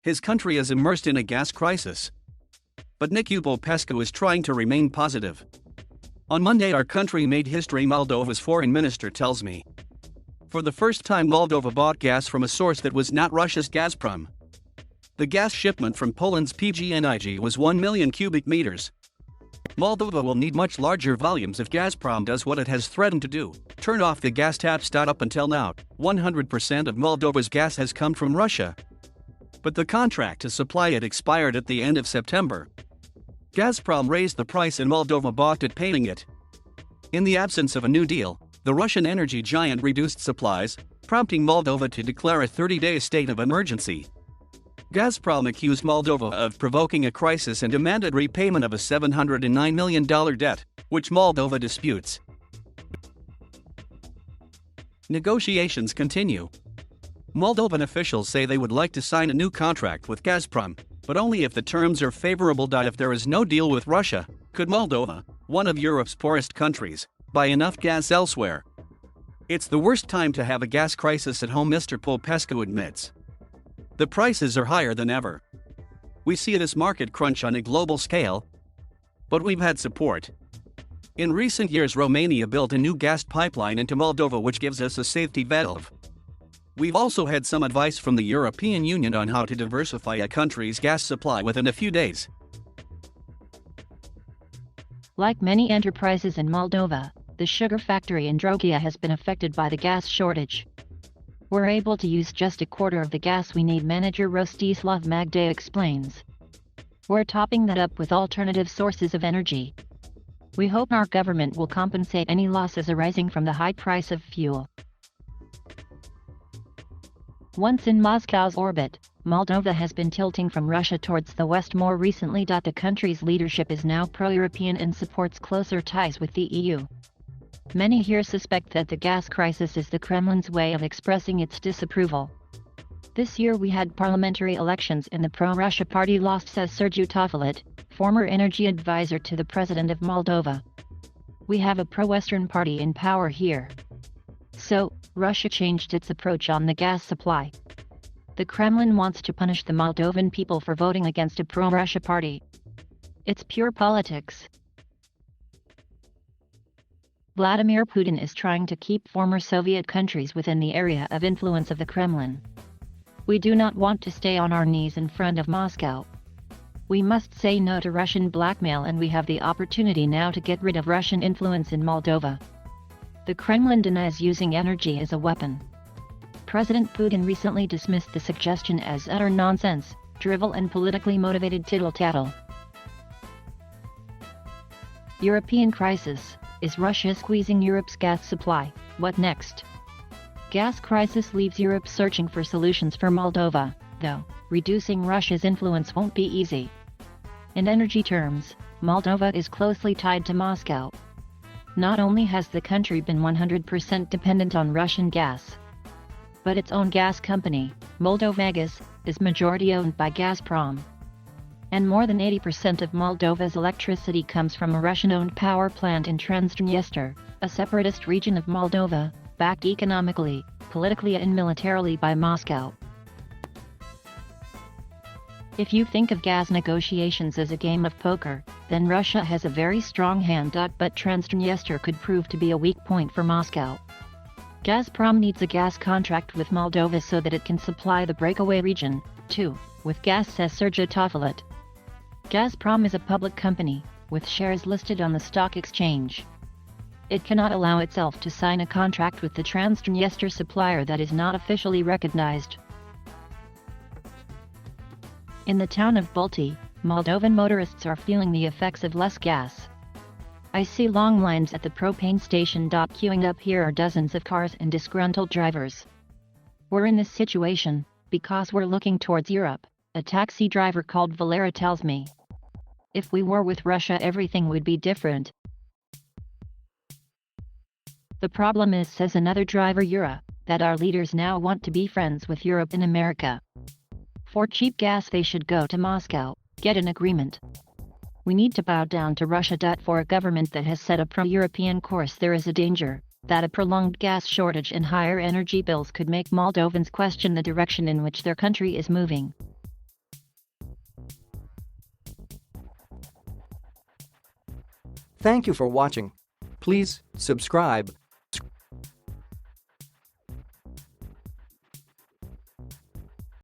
His country is immersed in a gas crisis. But Nicu Popescu is trying to remain positive. On Monday, our country made history, Moldova's foreign minister tells me. For the first time, Moldova bought gas from a source that was not Russia's Gazprom. The gas shipment from Poland's PGNiG was 1 million cubic meters. Moldova will need much larger volumes if Gazprom does what it has threatened to do, turn off the gas taps.Up. Until now, 100% of Moldova's gas has come from Russia. But the contract to supply it expired at the end of September. Gazprom raised the price and Moldova balked at paying it. In the absence of a new deal, the Russian energy giant reduced supplies, prompting Moldova to declare a 30-day state of emergency. Gazprom accused Moldova of provoking a crisis and demanded repayment of a $709 million debt, which Moldova disputes. Negotiations continue. Moldovan officials say they would like to sign a new contract with Gazprom, but only if the terms are favorable. If there is no deal with Russia, could Moldova, one of Europe's poorest countries, buy enough gas elsewhere? It's the worst time to have a gas crisis at home, Mr. Popescu admits. The prices are higher than ever. We see this market crunch on a global scale, but we've had support. In recent years, Romania built a new gas pipeline into Moldova, which gives us a safety valve. We've also had some advice from the European Union on how to diversify a country's gas supply within a few days. Like many enterprises in Moldova, the sugar factory in Droghia has been affected by the gas shortage. We're able to use just a quarter of the gas we need, manager Rostislav Magde explains. We're topping that up with alternative sources of energy. We hope our government will compensate any losses arising from the high price of fuel. Once in Moscow's orbit, Moldova has been tilting from Russia towards the west more recently. The country's leadership is now pro-European and supports closer ties with the EU. Many here suspect that the gas crisis is the Kremlin's way of expressing its disapproval. This year we had parliamentary elections and the pro-Russia party lost, says Sergiu Tofilet, former energy advisor to the president of Moldova. We have a pro-Western party in power here. So, Russia changed its approach on the gas supply. The Kremlin wants to punish the Moldovan people for voting against a pro-Russia party. It's pure politics. Vladimir Putin is trying to keep former Soviet countries within the area of influence of the Kremlin. We do not want to stay on our knees in front of Moscow. We must say no to Russian blackmail, and we have the opportunity now to get rid of Russian influence in Moldova. The Kremlin denies using energy as a weapon. President Putin recently dismissed the suggestion as utter nonsense, drivel and politically motivated tittle-tattle. European crisis. Is Russia squeezing Europe's gas supply? What next? Gas crisis leaves Europe searching for solutions for Moldova, though reducing Russia's influence won't be easy. In energy terms, Moldova is closely tied to Moscow. Not only has the country been 100% dependent on Russian gas, but its own gas company, Moldovagas, is majority owned by Gazprom. And more than 80% of Moldova's electricity comes from a Russian-owned power plant in Transdniester, a separatist region of Moldova, backed economically, politically and militarily by Moscow. If you think of gas negotiations as a game of poker, then Russia has a very strong hand. But Transdniester could prove to be a weak point for Moscow. Gazprom needs a gas contract with Moldova so that it can supply the breakaway region, too, with gas, says Sergiu Tofilet. Gazprom is a public company, with shares listed on the stock exchange. It cannot allow itself to sign a contract with the Transdniester supplier that is not officially recognized. In the town of Bulti, Moldovan motorists are feeling the effects of less gas. I see long lines at the propane station. Queuing up here are dozens of cars and disgruntled drivers. We're in this situation because we're looking towards Europe, a taxi driver called Valera tells me. If we were with Russia, everything would be different. The problem is, says another driver Yura, that our leaders now want to be friends with Europe and America. For cheap gas they should go to Moscow, get an agreement. We need to bow down to Russia. For a government that has set a pro-European course, there is a danger that a prolonged gas shortage and higher energy bills could make Moldovans question the direction in which their country is moving. Thank you for watching. Please subscribe